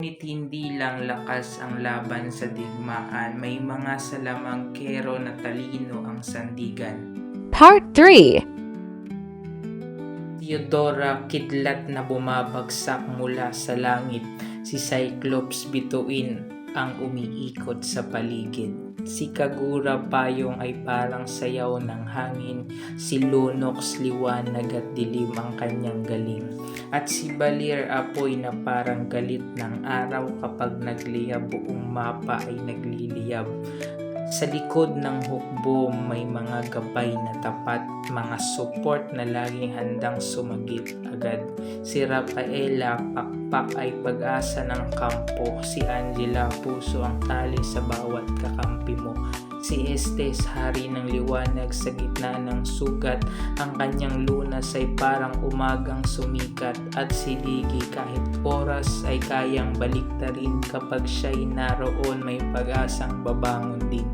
Ngunit hindi lang lakas ang laban sa digmaan, may mga salamangkero na talino ang sandigan. Part 3. Theodora, kidlat na bumabagsak mula sa langit. Si Cyclops bituin ang umiikot sa paligid. Si Kagura payong ay parang sayaw ng hangin. Si Lunox liwanag at dilim ang kanyang galing. At si Balir apoy na parang galit ng araw kapag nagliyab, buong mapa ay nagliliyab. Sa likod ng hukbo may mga gabay na tapat, mga support na laging handang sumagip agad. Si Rafaela, pakpak ay pag-asa ng kampo. Si Angela, puso ang tali sa bawat kakampi mo. Si Estes, hari ng liwanag sa gitna ng sugat. Ang kanyang lunas ay parang umagang sumikat. At si Ligi, kahit oras ay kayang baliktarin. Kapag siya'y naroon, may pag-asang babangon din.